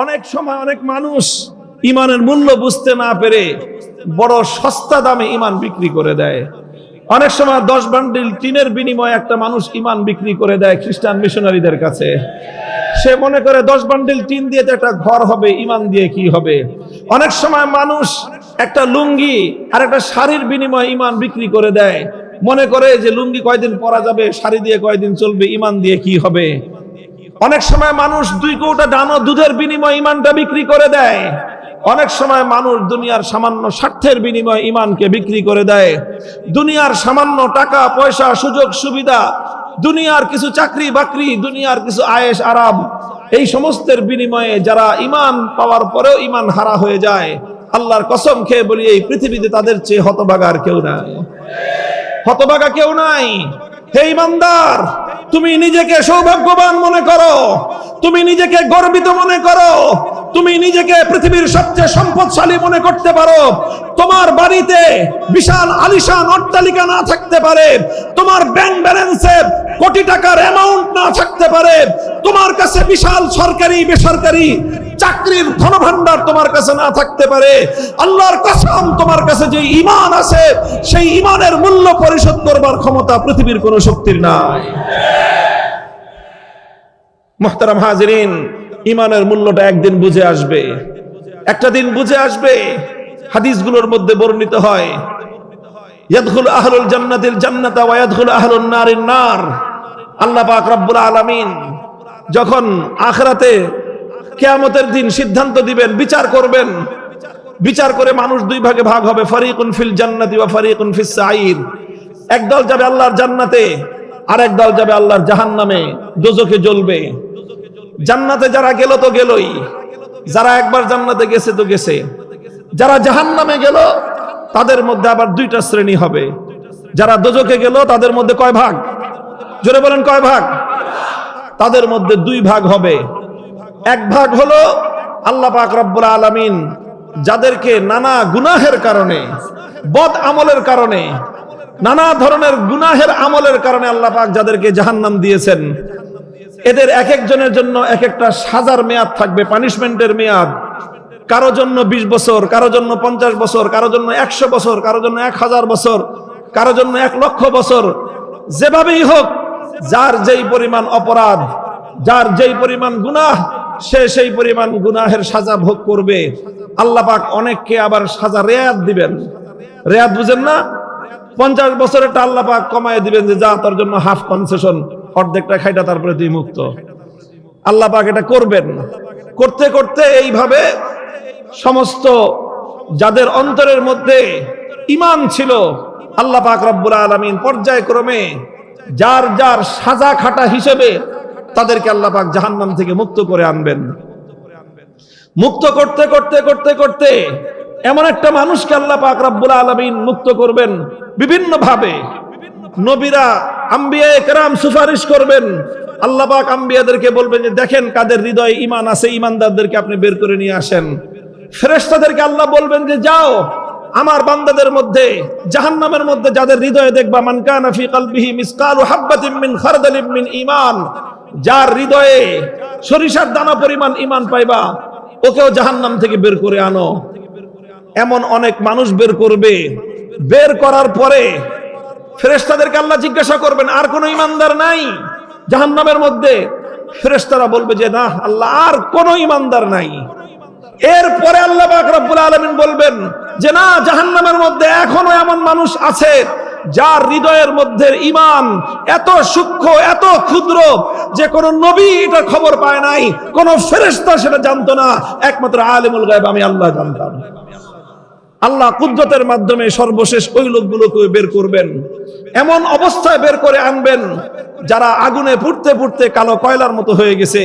অনেক সময় অনেক মানুষ ইমানের মূল্য বুঝতে না পেরে বড় সস্তা দামে ইমান বিক্রি করে দেয়। অনেক সময় 10 বান্ডিল টিনের বিনিময়ে একটা মানুষ ইমান বিক্রি করে দেয় খ্রিস্টান মিশনারিদের কাছে। সে মনে করে 10 বান্ডিল টিন দিয়ে তো একটা ঘর হবে, ইমান দিয়ে কি হবে। অনেক সময় মানুষ একটা লুঙ্গি আর একটা শাড়ির বিনিময়ে ইমান বিক্রি করে দেয়, মনে করে যে লুঙ্গি কয়দিন পরা যাবে, শাড়ি দিয়ে কয়দিন চলবে, ইমান দিয়ে কি হবে। অনেক সময় মানুষ 2 কৌটা ডানো দুধের বিনিময়ে ইমানটা বিক্রি করে দেয়। অনেক সময় মানুষ দুনিয়ার সামান্য স্বার্থের বিনিময়ে ইমানকে বিক্রি করে দেয়। দুনিয়ার সামান্য টাকা পয়সা সুযোগ সুবিধা, দুনিয়ার কিছু চাকরি বাকরি, দুনিয়ার কিছু আয়েশ আরাম, এই সমস্তের বিনিময়ে যারা ইমান পাওয়ার পরেও ইমান হারা হয়ে যায়, আল্লাহর কসম খেয়ে বলি এই পৃথিবীতে তাদের চেয়ে হতভাগা আর কেউ নাই। হতভাগা কেউ নাই। হে ইমানদার, তুমি নিজেকে সৌভাগ্যবান মনে করো, তুমি নিজেকে গর্বিত মনে করো, তুমি নিজেকে পৃথিবীর সবচেয়ে সম্পদশালী মনে করতে পারো। তোমার বাড়িতে বিশাল আলিশান অট্টালিকা না থাকতে পারে, তোমার ব্যাংক ব্যালেন্সে কোটি টাকার অ্যামাউন্ট না থাকতে পারে, তোমার কাছে বিশাল সরকারি বেসরকারি চাকরির ধনভাণ্ডার তোমার কাছে না থাকতে পারে, আল্লাহর কসম তোমার কাছে যে ঈমান আছে সেই ঈমানের মূল্য পরিশোধ করবার ক্ষমতা পৃথিবীর কোন শক্তির নাই। মুহতারাম হাজিরিন, ঈমানের মূল্যটা একদিন বুঝে আসবে, একটা দিন বুঝে আসবে। হাদিসগুলোর মধ্যে বর্ণিত হয়, ইয়াদখুলু আহলুল জান্নাতিল জান্নাতা ওয়া ইয়াদখুলু আহলুন নারিন নার। আল্লাহ পাক রব্বুল আলামিন যখন আখিরাতে কিয়ামতের দিন সিদ্ধান্ত দিবেন, বিচার করবেন, বিচার করে মানুষ 2 ভাগে ভাগ হবে, ফারিকুন ফিল জান্নাতি ওয়া ফারিকুন ফিস সাঈর। একদল যাবে আল্লাহর জান্নাতে, আর একদল যাবে আল্লাহর জাহান্নামে, দোজখে জ্বলবে। জান্নাতে যারা গেল তো গেলই, যারা একবার জান্নাতে গেছে তো গেছে। যারা জাহান্নামে গেল তাদের মধ্যে আবার 2টা শ্রেণী হবে। যারা দোজখে গেল তাদের মধ্যে কয় ভাগ? জোরে বলেন কয় ভাগ? তাদের মধ্যে 2 ভাগ হবে। এক ভাগ হলো আল্লাহ পাক রব্বুল আলামিন যাদেরকে নানা গুনাহের কারণে, বদ আমলের কারণে, নানা ধরনের গুনাহের আমলের কারণে আল্লাহ পাক যাদেরকে জাহান্নাম দিয়েছেন, এদের এক একজনের জন্য এক একটা সাজার মেয়াদ থাকবে, পানিশমেন্টের মেয়াদ। কারো জন্য 20 বছর, কারো জন্য 50 বছর, কারো জন্য 100 বছর, কারো জন্য 1000 বছর, কারো জন্য 1 লক্ষ বছর। যেভাবেই হোক, যার যেই পরিমাণ অপরাধ, যার যেই পরিমাণ গুনাহ, সে সেই পরিমাণ গুনাহের সাজা ভোগ করবে। আল্লাহ পাক অনেককে আবার সাজা রেয়াত দিবেন। রেয়াত বুঝেন না? 50 বছরেরটা আল্লাহ পাক কমায় দিবেন, যে যা তোর জন্য হাফ কনসেশন, অর্ধেকটা খাইটা তারপরে তুই মুক্ত। আল্লাহ পাক এটা করবেন। করতে করতে এইভাবে সমস্ত যাদের অন্তরের মধ্যে ঈমান ছিল, আল্লাহ পাক রব্বুল আলামিন পর্যায়ক্রমে যার যার সাজা খাটা হিসেবে তাদেরকে আল্লাহ পাক জাহান্নাম থেকে মুক্ত করে আনবেন। মুক্ত করতে করতে করতে করতে এমন একটা মানুষকে আল্লাহ পাক রব্বুল আলামিন মুক্ত করবেন বিভিন্ন ভাবে। নবীরা, আম্বিয়ায়ে কেরাম সুপারিশ করবেন। আল্লাহ পাক আম্বিয়াদেরকে বলবেন যে দেখেন কাদের হৃদয়ে ঈমান আছে, ঈমানদারদেরকে আপনি বের করে নিয়ে আসেন। ফেরেশতাদেরকে আল্লাহ বলবেন যে যাও আমার বান্দাদের মধ্যে, জাহান্নামের মধ্যে যাদের হৃদয়ে দেখবা, মান কানা ফি কলবিহি মিসকালু হাববাতিন মিন খারদালিন মিন ঈমান, যার হৃদয়ে সরিষার দানা পরিমাণ ঈমান পাইবা, ওকেও জাহান্নাম থেকে বের করে আনো। এমন অনেক মানুষ বের করবে। বের করার পরে ফেরেশতাদেরকে আল্লাহ জিজ্ঞাসা করবেন, আর কোন ঈমানদার নাই জাহান্নামের মধ্যে? ফেরেশতারা বলবে যে না আল্লাহ, আর কোন ঈমানদার নাই। এরপরে আল্লাহ পাক রব্বুল আলামিন বলবেন যে না, জাহান্নামের মধ্যে এখনো এমন মানুষ আছে যার হৃদয়ের মধ্যে ঈমান এত সূক্ষ্ম, এত ক্ষুদ্র যে কোন নবী এটার খবর পায় নাই, কোন ফেরেশতা সেটা জানতো না, একমাত্র আলিমুল গায়ব আমি আল্লাহ জানতাম। আল্লাহ কুদরতের মাধ্যমে সর্বশেষ ওই লোকগুলোকে বের করবেন। এমন অবস্থায় বের করে আনবেন যারা আগুনে পুড়তে পুড়তে কালো কয়লার মতো হয়ে গেছে,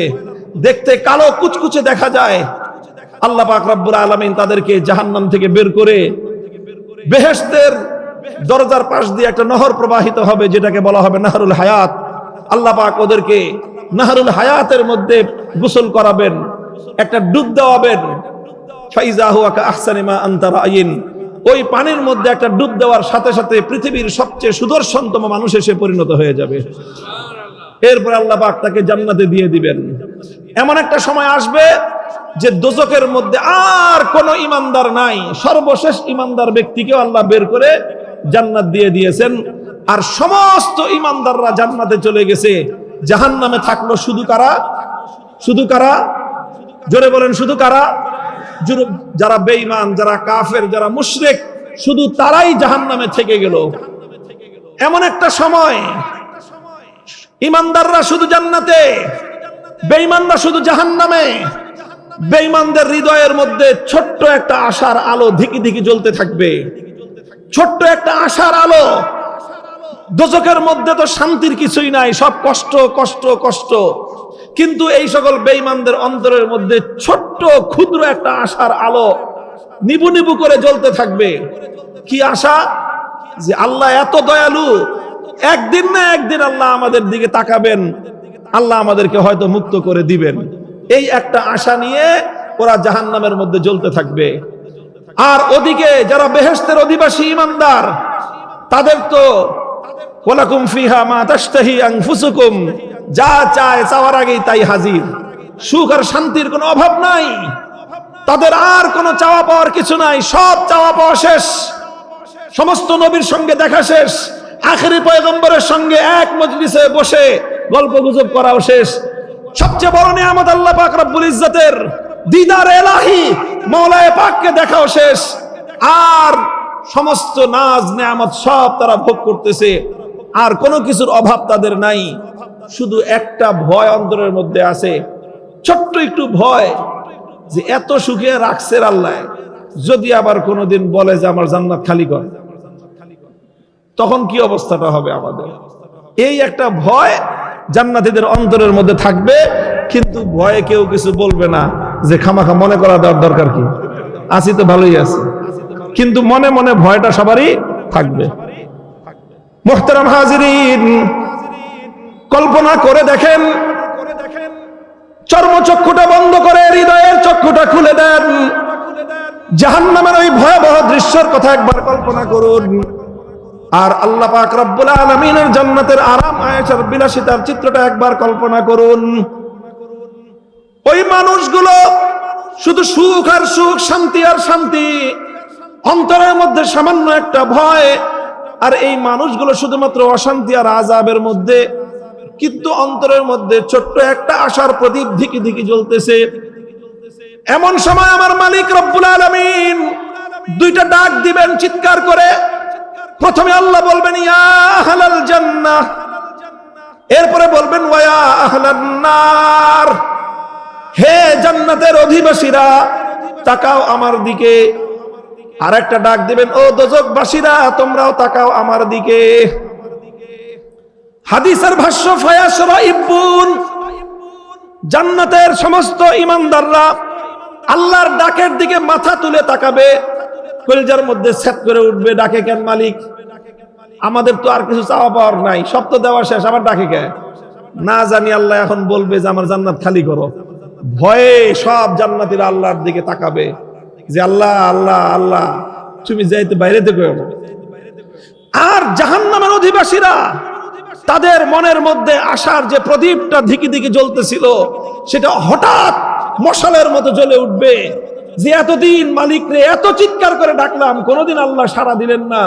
দেখতে কালো কুচকুচে দেখা যায়। আল্লাহ পাক রব্বুল আলামিন তাদেরকে জাহান্নাম থেকে বের করে বেহেশতের দরজার পাশ দিয়ে একটা নহর প্রবাহিত হবে, যেটাকে বলা হবে নাহরুল হায়াত। আল্লাহ পাক ওদেরকে নাহরুল হায়াতের মধ্যে গোসল করাবেন, একটা ডুব দেওয়াবেন। ফাইজা হুয়া কাআহসানি মা আনতা রাইন, ওই পানির মধ্যে একটা ডুব দেওয়ার সাথে সাথে পৃথিবীর সবচেয়ে সুদর্শনতম মানুষ এসে পরিণত হয়ে যাবে। এরপর আল্লাহ পাক তাকে জান্নাতে দিয়ে দিবেন। এমন একটা সময় আসবে যে দোজখের মধ্যে আর কোন ইমানদার নাই, সর্বশেষ ইমানদার ব্যক্তিকে আল্লাহ বের করে জান্নাত দিয়ে দিয়েছেন। আর সমস্ত ইমানদাররা জান্নাতে চলে গেছে, জাহান্নামে থাকলো শুধু কারা? শুধু কারা? জোরে বলেন, শুধু কারা? যারা বেঈমান, যারা কাফের, যারা মুশরিক, শুধু তারাই জাহান্নামে থেকে গেল। এমন একটা সময় ইমানদাররা শুধু জান্নাতে, বেঈমানরা শুধু জাহান্নামে। বেঈমানদের হৃদয়ের মধ্যে ছোট্ট একটা আশার আলো ধিকি ধিকি জ্বলতে থাকবে, ছোট্ট একটা আশার আলো। দোজখের মধ্যে তো শান্তির কিছুই নাই, সব কষ্ট কষ্ট কষ্ট। কিন্তু এই সকল বেঈমানদের অন্তরের মধ্যে ছোট্ট ক্ষুদ্র একটা আশার আলো নিবু নিবু করে জ্বলতে থাকবে। কি আশা? যে আল্লাহ এত দয়ালু, একদিন না একদিন আল্লাহ আমাদের দিকে তাকাবেন, আল্লাহ আমাদেরকে হয়তো মুক্ত করে দিবেন। এই একটা আশা নিয়ে ওরা জাহান্নামের মধ্যে জ্বলতে থাকবে। আর ওদিকে যারা বেহেশতের অধিবাসী ইমানদার, তাদের তো ওয়ালাকুম ফিহা মা তাশতাহি আনফুসুকুম, যা চায় চাওয়ার আগেই তাই হাজির। সুখ আর শান্তির কোনো অভাব নাই, তাদের আর কোনো চাওয়া পাওয়ার কিছু নাই, সব চাওয়া পাওয়া শেষ। সমস্ত নবীর সঙ্গে দেখা শেষ, আখেরি পয়গম্বরের সঙ্গে এক মজলিসে বসে গল্প গুজব করাও শেষ। সবচেয়ে বড় নিয়ামত আল্লাহ পাক রব্বুল ইজ্জতের দিদার এলাহি, মওলায়ে পাককে দেখাও শেষ। আর সমস্ত নাজ নিয়ামত সব তারা ভোগ করতেছে, আর কোনো কিছুর অভাব তাদের নাই। শুধু একটা ভয় অন্তরের মধ্যে আছে, ছোট্ট একটু ভয়, যে এত সুখে রাখছে আল্লাহ, যদি আবার কোনোদিন বলে যে আমার জান্নাত খালি কর, তখন কি অবস্থাটা হবে আমাদের? এই একটা ভয় জান্নাতীদের অন্তরের মধ্যে থাকবে, কিন্তু ভয়ে কেউ কিছু বলবে না, যে খামাখা মনে করা দেওয়ার দরকার কি, আছি তো ভালোই আছে। কিন্তু মনে মনে ভয়টা সবারই থাকবে। মুহতারাম হাজিরিন, কল্পনা করে দেখেন, চর্মচক্ষুটা বন্ধ করে হৃদয়ের চক্ষুটা খুলে দেন, জাহান্নামের ওই ভয়াবহ দৃশ্যের কথা একবার কল্পনা করুন। আর আল্লাহ পাক রব্বুল আলামিনের জান্নাতের আরাম আয়েশার বিলাসিতার চিত্রটা একবার কল্পনা করুন। ওই মানুষগুলো শুধু সুখ আর সুখ, শান্তি আর শান্তি, অন্তরের মধ্যে সামান্য একটা ভয়। আর এই মানুষগুলো শুধুমাত্র অশান্তি আর আযাবের মধ্যে, কিন্তু অন্তরের মধ্যে ছোট্ট একটা আশার প্রদীপ ধিকি ধিকি জ্বলতেছে। এমন সময় আমার মালিক রব্বুল আলামিন দুইটা ডাক দিবেন চিৎকার করে। প্রথমে আল্লাহ বলবেন ইয়া আহলাল জান্নাহ, এরপরে বলবেন ওয়া ইয়া আহলান নার, হে জান্নাতের অধিবাসীরা তাকাও আমার দিকে। আর একটা ডাক দিবেন, ও দোজখবাসীরা তোমরাও তাকাও আমার দিকে। হাদিসের ভাষ্য ফায়াশরাইবুন, জান্নাতের সমস্ত ঈমানদাররা আল্লাহর ডাকের দিকে মাথা তুলে তাকাবে, কলিজার মধ্যে সেট করে উঠবে, ডাকে কেন মালিক? আমাদের তো আর কিছু চাওয়া পাওয়ার নাই, সব তো দেওয়া শেষ, আবার ডাকে কে? না জানি আল্লাহ এখন বলবে যে আমার জান্নাত খালি করো। ভয়ে সব জান্নাতীরা আল্লাহর দিকে তাকাবে, যে আল্লাহ আল্লাহ আল্লাহ তুমি যাইতে বাইরে থেকে। আর জাহান্নামের অধিবাসীরা, তাদের মনের মধ্যে আশার যে প্রদীপটা ধিকি ধিকি জ্বলতেছিল, সেটা হঠাৎ মশালের মতো জ্বলে উঠবে, যে এতদিন মালিক রে এত চিৎকার করে ডাকলাম, কোনোদিন আল্লাহ সাড়া দিলেন না,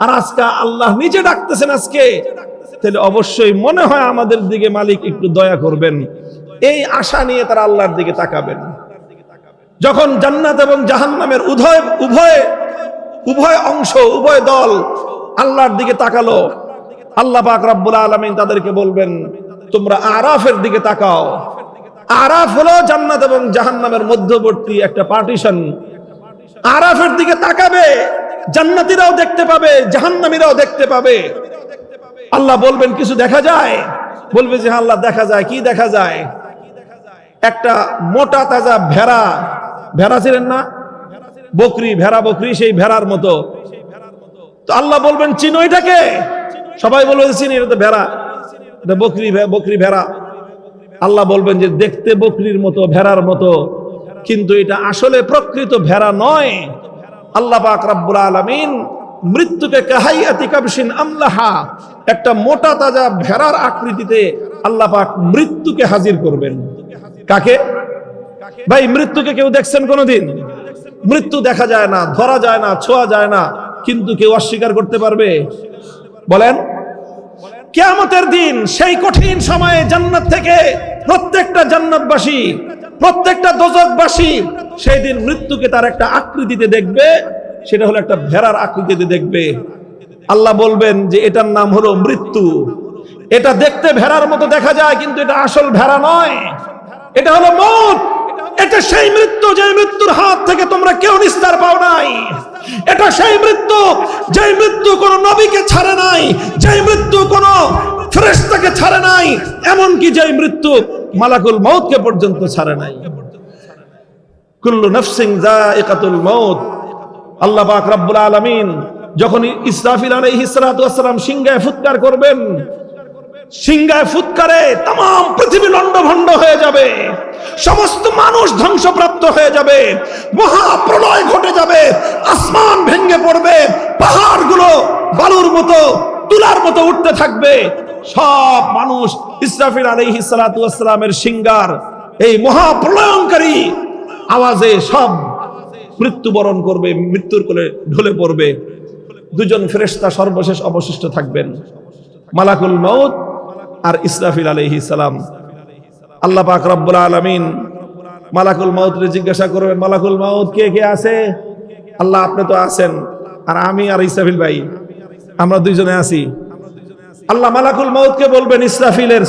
আর আজকে আল্লাহ নিজে ডাকতেছেন আজকে, তাহলে অবশ্যই মনে হয় আমাদের দিকে মালিক একটু দয়া করবেন। এই আশা নিয়ে তারা আল্লাহর দিকে তাকাবেন। যখন জান্নাত এবং জাহান্নামের উভয় অংশ, উভয় দল আল্লাহর দিকে তাকালো, আল্লাহ পাক রব্বুল আলামিন তাদেরকে বলবেন তোমরা আরাফের দিকে তাকাও। আরাফ হলো জান্নাত এবং জাহান্নামের মধ্যবর্তী একটা পার্টিশন। আরাফের দিকে তাকাবে, জান্নাতীরাও দেখতে পাবে, জাহান্নামীরাও দেখতে পাবে। আল্লাহ বলবেন কিছু দেখা যায়? বলবে যে আল্লাহ দেখা যায়। কি দেখা যায়? একটা মোটা তাজা ভেড়া, ভেড়া ছিলেন না, বকরি, ভেড়া বকরি, সেই ভেড়ার মতো। তো আল্লাহ বলবেন চিনো এটাকে? সবাই বলবে চিনি, এটা তো ভেড়া, এটা বকরি, বকরি ভেড়া। আল্লাহ বলবেন যে দেখতে বকরির মতো, ভেড়ার মতো, কিন্তু এটা আসলে প্রকৃত ভেড়া নয়। আল্লাহ পাক রব্বুল আলামিন মৃত্যুকে কাহাইয়াতি কাবশিন আমলাহা, একটা মোটা তাজা ভেড়ার আকৃতিতে আল্লাহ পাক মৃত্যুকে হাজির করবেন। কাকে? ভাই মৃত্যুকে কেউ দেখছেন কোনোদিন? মৃত্যু দেখা যায় না, ধরা যায় না, ছোঁয়া যায় না, কিন্তু কেউ অস্বীকার করতে পারবে? বলেন। কিয়ামতের দিন সেই কঠিন সময়ে জান্নাত থেকে প্রত্যেকটা জান্নাতবাসী, প্রত্যেকটা দোজখবাসী সেই দিন মৃত্যুকে তার একটা আকৃতিতে দেখবে, সেটা হলো একটা ভেড়ার আকৃতিতে দেখবে। আল্লাহ বলবেন যে এটার নাম হলো মৃত্যু। এটা দেখতে ভেড়ার মতো দেখা যায়, কিন্তু এটা আসল ভেড়া নয়, এটা হলো মউত। এটা সেই মৃত্যু যে মৃত্যুর হাত থেকে তোমরা কেউ নিস্তার পাও নাই। এটা সেই মৃত্যু যে মৃত্যু কোন নবীকে ছাড়ে নাই, যে মৃত্যু কোন ফেরেশতাকে ছাড়ে নাই, এমনকি যে মৃত্যু মালাকুল মউতকে পর্যন্ত ছাড়ে নাই। কুল্লু নাফসিন যায়িকাতুল মউত। আল্লাহ পাক রব্বুল আলামিন যখন ইসরাফিল আলাইহিস সালাতু ওয়াস সালাম সিংহায় ফুৎকার করবেন, সিংহায় ফুৎকারে তাম পৃথিবী লন্ডভন্ড হয়ে যাবে, সমস্ত মানুষ ধ্বংসপ্রাপ্ত হয়ে যাবে, মহাপ্রলয় ঘটে যাবে, আসমান ভেঙে পড়বে, পাহাড়গুলো বালুর মতো তুলার মতো উঠতে থাকবে। সব মানুষ ইসরাফিল আলাইহিস সালাতু ওয়াস সালামের সিংহার এই মহাপ্রলয়ঙ্কারী আওয়াজে সব মৃত্যুবরণ করবে, মৃত্যুর কোলে ঢলে পড়বে। দুজন ফেরেশতা সর্বশেষ অবশিষ্ট থাকবেন, মালাকুল মউত আর ইসরাফিল আলাইহিস সালাম। আল্লাহ পাক রব্বুল আলামিন মালাকুল মউতকে জিজ্ঞাসা করবেন, মালাকুল মউত কে কে আছে? আল্লাহ আপনি তো আছেন, আর আমি আর ইসরাফিল ভাই আমরা দুইজনে আছি। আল্লাহ মালাকুল মউতকে বলবেন ইসরাফিলের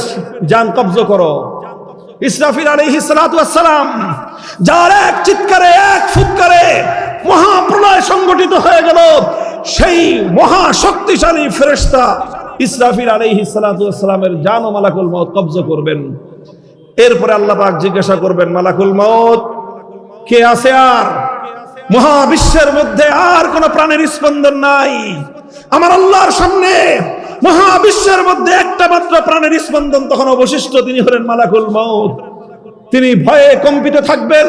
জান কবজ করো। ইসরাফিল আলাইহিস সালাতু ওয়াস সালাম যার এক চিৎকারে, এক ফুৎকারে মহাপ্রলয় সংগঠিত হয়ে গেল, সেই মহা শক্তিশালী ফেরেশতা ইসরাফিল আলাইহিস সালাতু ওয়াস সালামের জান ও মালাকুল মউত কবজ করবেন। এরপরে আল্লাহ পাক জিজ্ঞাসা করবেন, মালাকুল মউত কে আছে? আর মহাবিশ্বের মধ্যে আর কোন প্রাণের স্পন্দন নাই। আমার আল্লাহর সামনে মহাবিশ্বের মধ্যে একটা মাত্র প্রাণের স্পন্দন তখন অবশিষ্ট, তিনি হলেন মালাকুল মউত। তিনি ভয়ে কম্পিত থাকবেন।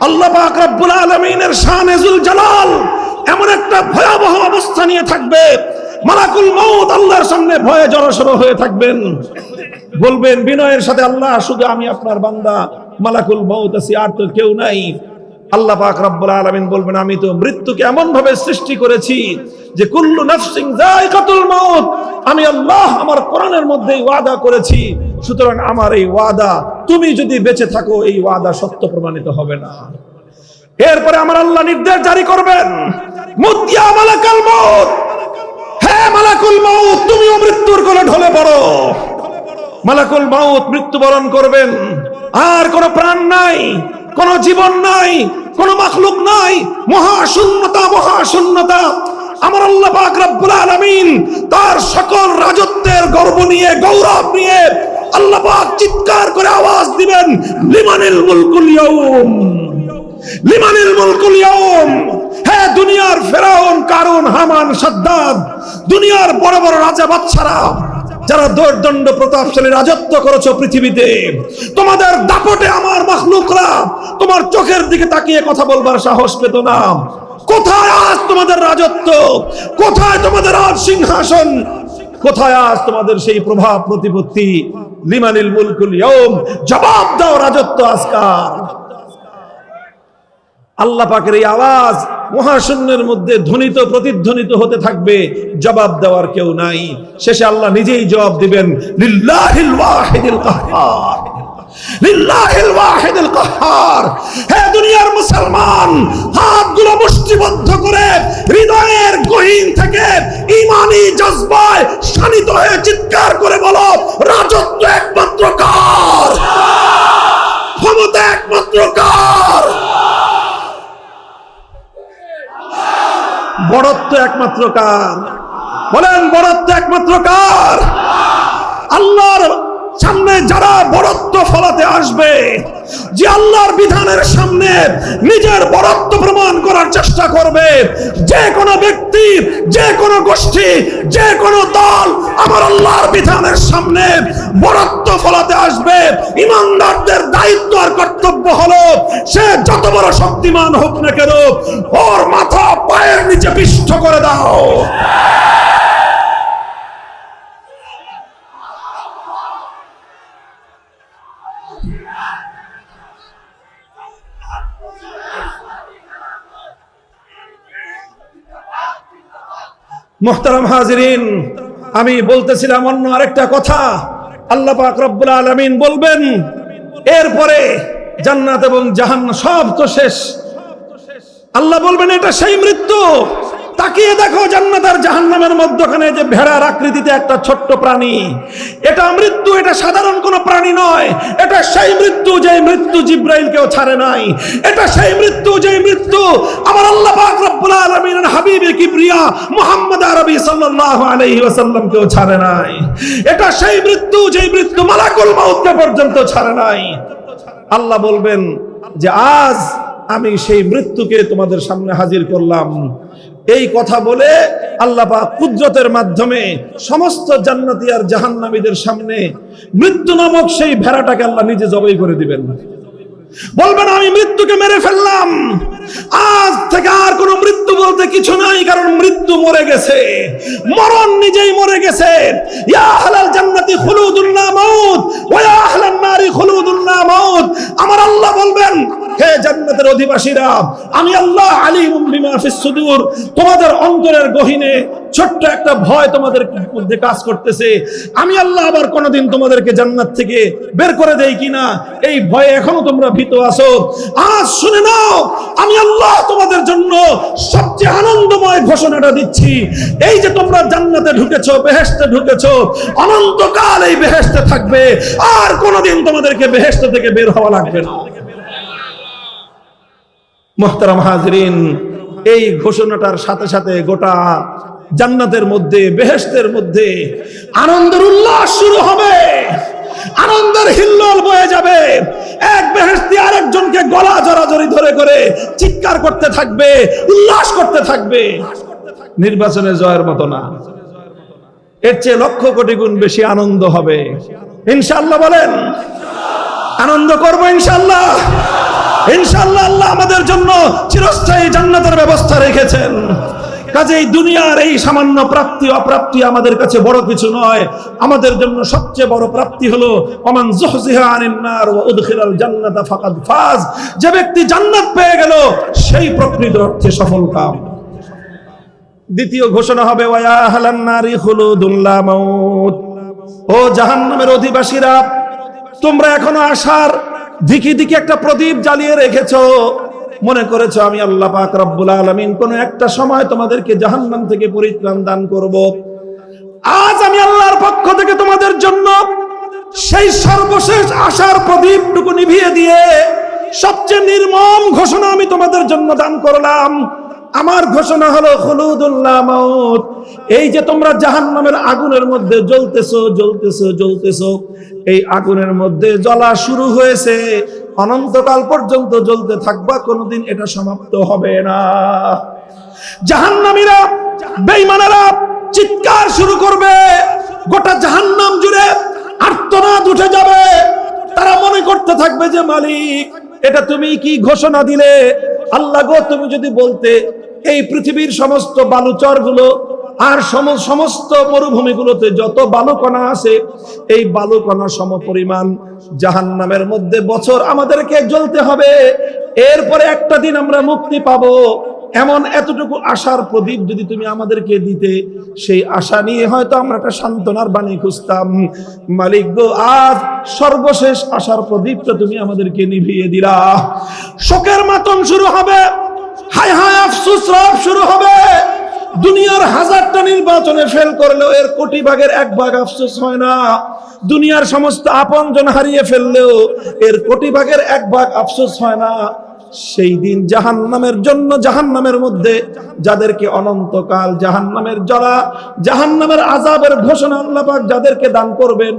আল্লাহ পাক রব্বুল আলামিনের শানে যুল জালাল এমন একটা ভয়াবহ অবস্থা নিয়ে থাকবে, মালাকুল মউত আল্লাহর সামনে ভয়ে জড়সড় হয়ে থাকবেন, বলবেন বিনয়ের সাথে, আল্লাহ শুধু আমি আপনার বান্দা মালাকুল মউত আছি, আর তো কেউ নাই। আল্লাহ পাক রব্বুল আলামিন বলবেন, আমি তো মৃত্যুকে এমন ভাবে সৃষ্টি করেছি যে কুল্লু নাফসিন যায়িকাতুল মউত, আমি আল্লাহ আমার কোরআনের মধ্যে ওয়াদা করেছি, সুতরাং আমার এই ওয়াদা তুমি যদি বেঁচে থাকো এই ওয়াদা সত্য প্রমাণিত হবে না। এরপরে আমার আল্লাহ নির্দেশ জারি করবেন, মুতিয়া মালাকুল মউত, হে মালাকুল মউত তুমিও মৃত্যুর কোলে ঢলে পড়ো। মালাকুল মউত মৃত্যুবরণ করবেন, আর কোনো প্রাণ নাই, কোন জীবন নাই, কোন মাখলুক নাই, মহাশূন্যতা, মহাশূন্যতা। আমার আল্লাহ পাক রব্বুল আলামিন তার সকল রাজত্বের গর্ব নিয়ে, গৌরব নিয়ে আল্লাহ পাক চিৎকার করে আওয়াজ দিবেন, লিমানিল মুলকুল ইয়াউম, লিমানিল মুলকুল ইয়াউম। হে দুনিয়ার ফেরাউন, কারুন, হামান, সাদ্দাদ, দুনিয়ার বড় বড় রাজা বাদশারা, যারা দৌর্দণ্ড প্রতাপশালী রাজত্ব করেছো পৃথিবীতে, তোমাদের দাপটে আমার মাখলুকরা তোমার চোখের দিকে তাকিয়ে কথা বলবার সাহস পেত না। কোথায় আজ তোমাদের রাজত্ব? কোথায় তোমাদের আজ সিংহাসন? কোথায় আজ তোমাদের সেই প্রভাব প্রতিপত্তি? লিমানিল মুলকুল ইয়াউম, জবাব দাও, রাজত্ব আজকার। আল্লাহ পাকের এই আওয়াজ মহাশূন্যের মধ্যে ধ্বনিত প্রতিধ্বনিত হতে থাকবে, জবাব দেওয়ার কেউ নাই। শেষে আল্লাহ নিজেই জবাব দিবেন, লিল্লাহিল ওয়াহিদিল কাহ্হার, লিল্লাহিল ওয়াহিদিল কাহ্হার। হে দুনিয়ার মুসলমান, হাতগুলো মুষ্টিবদ্ধ করে হৃদয়ের গহীন থেকে ঈমানি জজবায় শানিত হয়ে চিৎকার করে বলো, রাজত্ব একমাত্র কার? ক্ষমতা একমাত্র কার? বড়ত্ব একমাত্র কার? বলেন, বড়ত্ব একমাত্র কার? আল্লাহর সামনে যারা বড়ত্ব ফলাতে আসবে, যে আল্লাহর বিধানের সামনে নিজের বড়ত্ব প্রমাণ করার চেষ্টা করবে, যে কোনো ব্যক্তি, যে কোনো গোষ্ঠী, যে কোনো দল আমার আল্লাহর বিধানের সামনে বড়ত্ব ফলাতে আসবে, ইমানদারদের দায়িত্ব আর কর্তব্য হলো, সে যত বড় শক্তিমান হোক না কেন, ওর মাথা পায়ের নিচে পিষ্ট করে দাও। মুহতারাম হাজিরিন, আমি বলতেছিলাম অন্য আরেকটা কথা। আল্লাহ পাক রব্বুল আলামিন বলবেন এরপরে জান্নাত এবং জাহান্নাম সব তো শেষ। আল্লাহ বলবেন এটা সেই মৃত্যু। তাকিয়ে দেখো জান্নাত আর জাহান্নামের মধ্যখানে যে ভেড়ার আকৃতিতে একটা ছোট্ট প্রাণী, এটা মৃত্যু। এটা সাধারণ কোনো প্রাণী নয়, এটা সেই মৃত্যু যে মৃত্যু জিব্রাইলকেও ছাড়ে নাই। এটা সেই মৃত্যু যে মৃত্যু আমার আল্লাহ পাক রব্বুল আলামিনের হাবিবে কিবরিয়া মুহাম্মদ আরবি সাল্লাল্লাহু আলাইহি ওয়াসাল্লামকেও ছাড়ে নাই। এটা সেই মৃত্যু যে মৃত্যু মালাকুল মাউতকে পর্যন্ত ছাড়ে নাই। আল্লাহ বলবেন যে আজ আমি সেই মৃত্যুকে তোমাদের সামনে হাজির করলাম। এই কথা বলে আল্লাহ পাক কুদরতের মাধ্যমে সমস্ত জান্নাতি আর জাহান্নামীদের সামনে মৃত্যু নামক সেই ভেড়াটাকে আল্লাহ নিজে জবাই করে দিবেন। বলবেন আমি মৃত্যুকে মেরে ফেললাম, আজ থেকে আর কোনো মৃত্যু বলতে কিছু নাই, কারণ মৃত্যু মরে গেছে, মরণ নিজেই মরে গেছে। ইয়া আহলাল জান্নাতি খুলুদুন লা মাউত ওয়া ইয়া আহলান নারি খুলুদুন লা মাউত। আমার আল্লাহ বলবেন হে জান্নাতের অধিবাসীরা, আমি আল্লাহ আলিমুম বিমা ফিস সুদূর, তোমাদের অন্তরের গহীনে ছোট্ট একটা ভয় তোমাদের মধ্যে কাজ করতেছে। আমি আল্লাহ আবার কোনোদিন তোমাদেরকে জান্নাত থেকে বের করে দেই কিনা এই ভয়ে এখনো তোমরা ভীত আছো। আজ শুনে নাও, আমি আল্লাহ তোমাদের জন্য সবচেয়ে আনন্দময় ঘোষণাটা দিচ্ছি। এই যে তোমরা জান্নাতে ঢুকেছো, বেহেশতে ঢুকেছো, অনন্তকাল এই বেহেশতে থাকবে, আর কোনোদিন তোমাদেরকে বেহেশত থেকে বের হওয়া লাগবে না। মুহতারাম হাজিরিন, এই ঘোষণাটার সাথে সাথে গোটা জান্নাতের মধ্যে, বেহেশতের মধ্যে আনন্দের উল্লাস শুরু হবে, আনন্দের হিল্লোল বয়ে যাবে। এক বেহেশতি আরেকজনকে গলা জড়াজড়ি ধরে করে চিৎকার করতে থাকবে, উল্লাস করতে থাকবে। নির্বাচনে জয়ের মতো না, এর চেয়ে লক্ষ কোটি গুণ বেশি আনন্দ হবে ইনশাআল্লাহ। বলেন আনন্দ করবো ইনশাআল্লাহ। ইনশাআল্লাহ আল্লাহ আমাদের জন্য চিরস্থায়ী জান্নাতের ব্যবস্থা রেখেছেন। কাজেই দুনিয়ার এই সামান্য প্রাপ্তি অপ্রাপ্তি আমাদের কাছে বড় কিছু নয়। আমাদের জন্য সবচেয়ে বড় প্রাপ্তি হলো ওমান যুহজিহা আনিন নার ওয়া উদখিলাল জান্নাতা ফাকাদ ফাজ। যে ব্যক্তি জান্নাত পেয়ে গেল সেই প্রকৃত অর্থে সফল কাম। দ্বিতীয় ঘোষণা হবে ওয়া ইয়া আহলান নারি খুলুদুন লা মাউত। ও জাহান্নামের অধিবাসীরা, তোমরা এখনো আশার দিকে দিকে একটা প্রদীপ জ্বালিয়ে রেখেছো, মনে করেছো আমি আল্লাহ পাক রব্বুল আলামিন কোন একটা সময় তোমাদেরকে জাহান্নাম থেকে পরিত্রাণ দান করব। আজ আমি আল্লাহর পক্ষ থেকে তোমাদের জন্য সেই সর্বশেষ আশার প্রদীপটুকু নিভিয়ে দিয়ে সবচেয়ে নির্মম ঘোষণা আমি তোমাদের জন্য দান করলাম। আমার ঘোষণা হলো খুলুদুন লা মাউত। এই যে তোমরা জাহান্নামের আগুনের মধ্যে জ্বলতেছো জ্বলতেছো জ্বলতেছো, এই আগুনের মধ্যে জ্বলা শুরু হয়েছে, অনন্তকাল পর্যন্ত জ্বলতে থাকবা, কোনোদিন এটা সমাপ্ত হবে না। জাহান্নামীরা, বেঈমানেরা চিৎকার শুরু করবে, গোটা জাহান্নাম জুড়ে আর্তনাদ উঠে যাবে। তারা মনে করতে থাকবে যে মালিক, এটা তুমি কি ঘোষণা দিলে? আল্লাহ গো, তুমি যদি বলতে এই পৃথিবীর সমস্ত বালুচরগুলো আর সমস্ত মরুভূমিগুলোতে যত বালুকণা আছে, এই বালুকণা সমপরিমাণ জাহান্নামের মধ্যে বছর আমাদেরকে জ্বলতে হবে, এরপরে একটা দিন আমরা মুক্তি পাবো, এমন এতটুকু আশার প্রদীপ যদি তুমি আমাদেরকে দিতে, সেই আশা নিয়ে হয়তো আমরা একটা সান্ত্বনার বাণী খুঁজতাম। মালিক গো, আজ সর্বশেষ আশার প্রদীপটা তুমি আমাদেরকে নিভিয়ে দিলা। শোকের মাতম শুরু হবে, হায় হায় আফসোস রাব শুরু হবে। দুনিয়ার 1000টা নির্বাচনে ফেল করলেও এর কোটি ভাগের 1 ভাগ আফসোস হয় না। দুনিয়ার সমস্ত আপনজন হারিয়ে ফেললেও এর কোটি ভাগের 1 ভাগ আফসোস হয় না। সেই দিন জাহান্নামের জন্য, জাহান্নামের মধ্যে যাদেরকে অনন্তকাল জাহান্নামের জ্বালা, জাহান্নামের আযাবের ঘোষণা আল্লাহ পাক যাদেরকে দান করবেন,